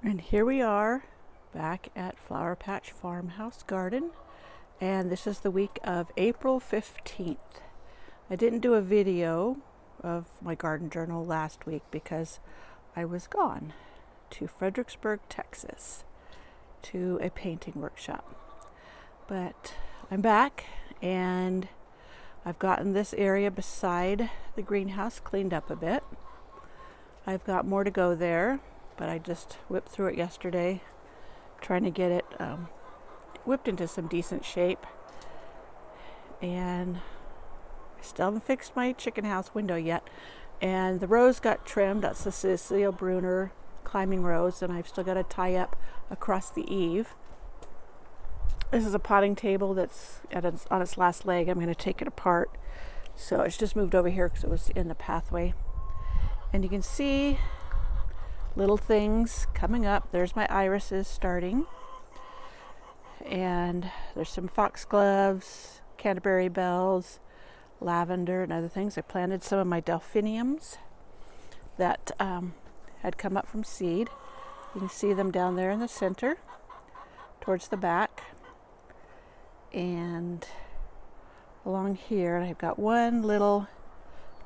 And here we are back at Flower Patch Farmhouse Garden, and this is the week of April 15th. I didn't do a video of my garden journal last week because I was gone to Fredericksburg, Texas, to a painting workshop. But I'm back, and I've gotten this area beside the greenhouse cleaned up a bit. I've got more to go there, but I just whipped through it yesterday, trying to get it whipped into some decent shape. And I still haven't fixed my chicken house window yet. And the rose got trimmed. That's the Cecile Bruner climbing rose, and I've still got to tie up across the eave. This is a potting table that's on its last leg. I'm going to take it apart. So it's just moved over here because it was in the pathway. And you can see little things coming up. There's my irises starting. And there's some foxgloves, Canterbury bells, lavender, and other things. I planted some of my delphiniums that had come up from seed. You can see them down there in the center, towards the back. And along here, I've got one little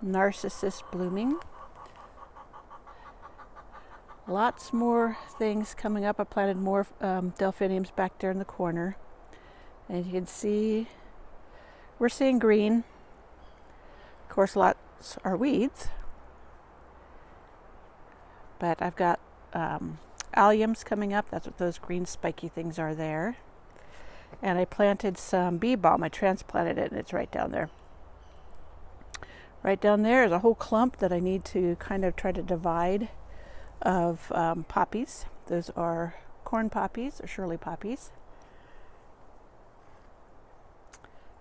narcissus blooming. Lots more things coming up. I planted more delphiniums back there in the corner. And you can see we're seeing green. Of course, lots are weeds. But I've got alliums coming up. That's what those green spiky things are there. And I planted some bee balm. I transplanted it, and it's right down there. Right down there is a whole clump that I need to kind of try to divide of poppies. Those are corn poppies or Shirley poppies.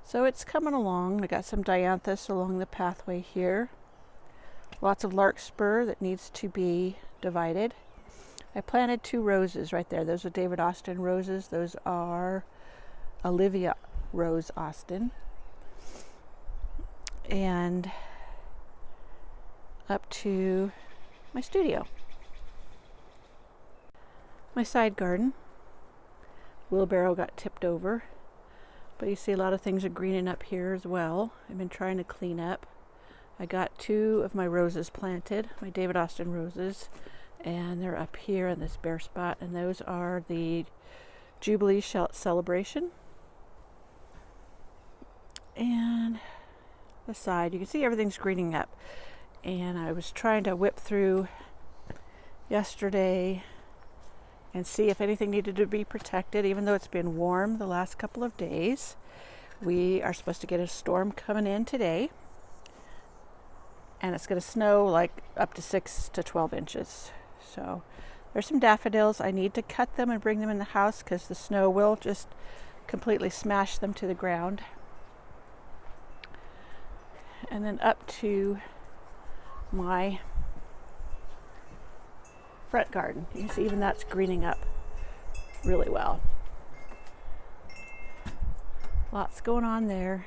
So it's coming along. I got some dianthus along the pathway here. Lots of larkspur that needs to be divided. I planted 2 roses right there. Those are David Austin roses. Those are Olivia Rose Austin. And up to my studio. My side garden. Wheelbarrow got tipped over, but you see a lot of things are greening up here as well. I've been trying to clean up. I got 2 of my roses planted, my David Austin roses, and they're up here in this bare spot, and those are the Jubilee Celebration. And the side, you can see everything's greening up. And I was trying to whip through yesterday and see if anything needed to be protected, even though it's been warm the last couple of days. We are supposed to get a storm coming in today, and it's going to snow like up to 6 to 12 inches. So there's some daffodils. I need to cut them and bring them in the house because the snow will just completely smash them to the ground. And then up to my front garden. You can see even that's greening up really well. Lots going on there.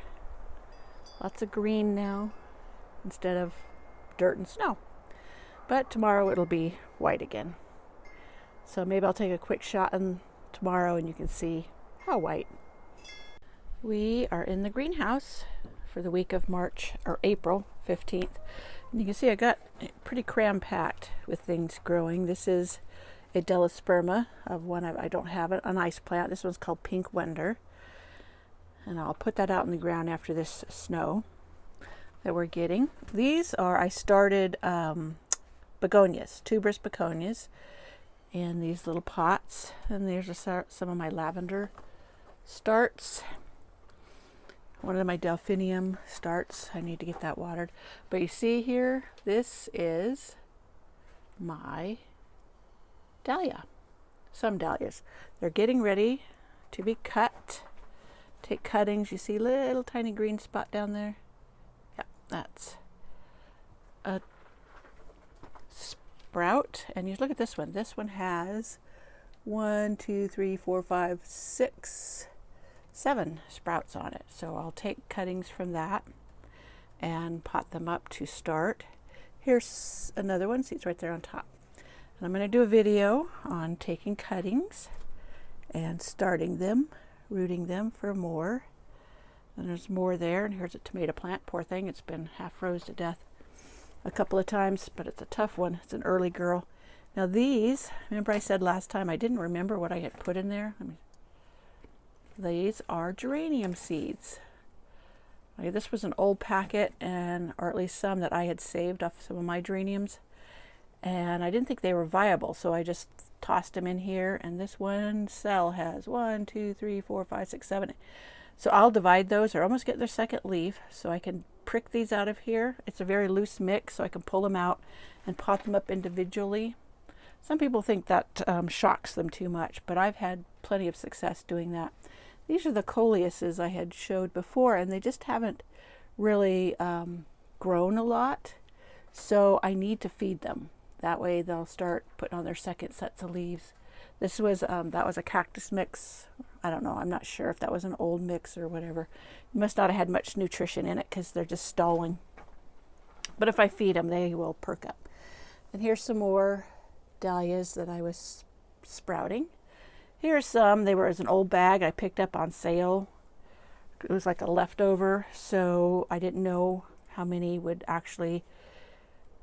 Lots of green now instead of dirt and snow. But tomorrow it'll be white again. So maybe I'll take a quick shot tomorrow and you can see how white. We are in the greenhouse for the week of April 15th. And you can see I got pretty cram-packed with things growing. This is a Delisperma of one I don't have an ice plant. This one's called Pink Wonder. And I'll put that out in the ground after this snow that we're getting. These are, I started begonias, tuberous begonias, in these little pots. And there's some of my lavender starts. One of my delphinium starts. I need to get that watered. But you see here, this is my dahlia. Some dahlias. They're getting ready to be cut. Take cuttings. You see little tiny green spot down there? Yeah, that's a sprout. And you look at this one. This one has 1, 2, 3, 4, 5, 6, 7 sprouts on it. So I'll take cuttings from that and pot them up to start. Here's another one. See, it's right there on top. And I'm going to do a video on taking cuttings and starting them, rooting them for more. And there's more there. And here's a tomato plant. Poor thing, it's been half froze to death a couple of times, but it's a tough one. It's an early girl. Now these, remember I said last time I didn't remember what I had put in there? These are geranium seeds. Okay, this was an old packet, or at least some that I had saved off some of my geraniums. And I didn't think they were viable, so I just tossed them in here. And this one cell has 1, 2, 3, 4, 5, 6, 7. So I'll divide those. They're almost getting their second leaf, so I can prick these out of here. It's a very loose mix, so I can pull them out and pot them up individually. Some people think that shocks them too much, but I've had plenty of success doing that. These are the Coleuses I had showed before, and they just haven't really grown a lot, so I need to feed them. That way they'll start putting on their second sets of leaves. This was that was a cactus mix. I don't know, I'm not sure if that was an old mix or whatever. It must not have had much nutrition in it because they're just stalling. But if I feed them, they will perk up. And here's some more dahlias that I was sprouting. Here's some. They were as an old bag I picked up on sale. It was like a leftover, so I didn't know how many would actually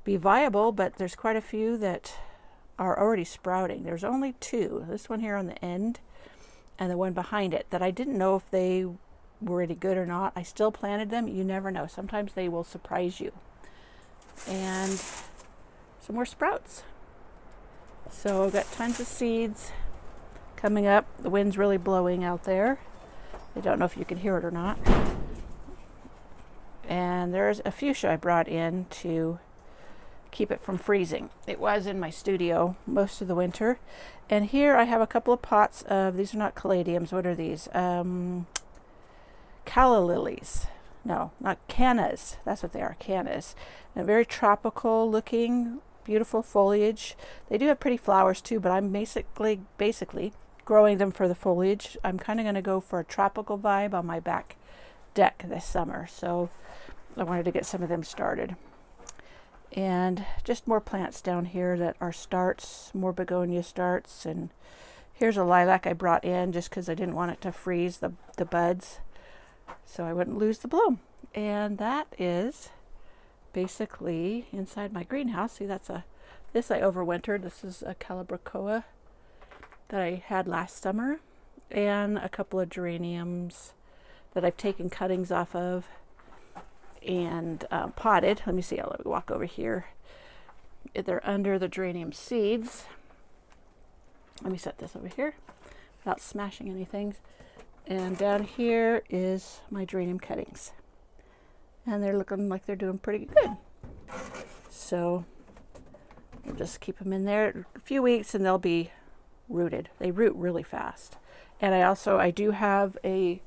be viable, but there's quite a few that are already sprouting. There's only 2. This one here on the end and the one behind it that I didn't know if they were any good or not. I still planted them. You never know. Sometimes they will surprise you. And some more sprouts. So I've got tons of seeds coming up. The wind's really blowing out there. I don't know if you can hear it or not. And there's a fuchsia I brought in to keep it from freezing. It was in my studio most of the winter. And here I have a couple of pots of, these are not caladiums, what are these? Calla Lilies. No, not cannas. That's what they are, cannas. And very tropical looking, beautiful foliage. They do have pretty flowers too, but I'm basically growing them for the foliage. I'm kind of going to go for a tropical vibe on my back deck this summer. So I wanted to get some of them started. And just more plants down here that are starts, more begonia starts. And here's a lilac I brought in just because I didn't want it to freeze the buds, so I wouldn't lose the bloom. And that is basically inside my greenhouse. See, this I overwintered. This is a calabricoa that I had last summer, and a couple of geraniums that I've taken cuttings off of and potted. Let me see, let me walk over here. They're under the Geranium Seeds. Let me set this over here without smashing anything. And down here is my geranium cuttings. And they're looking like they're doing pretty good. So we'll just keep them in there a few weeks and they'll be rooted. They root really fast. And I do have a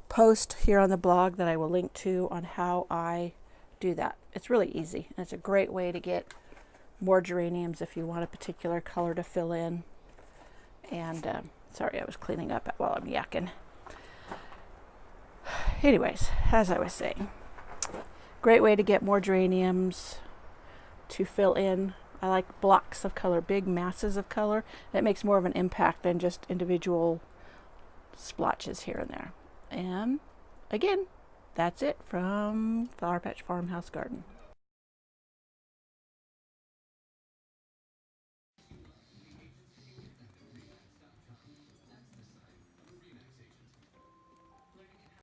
post here on the blog that I will link to on how I do that. It's really easy, and it's a great way to get more geraniums if you want a particular color to fill in. And sorry, I was cleaning up while I'm yakking. Anyways, as I was saying, great way to get more geraniums to fill in. I like blocks of color, big masses of color. That makes more of an impact than just individual splotches here and there. And again, that's it from Flower Patch Farmhouse Garden.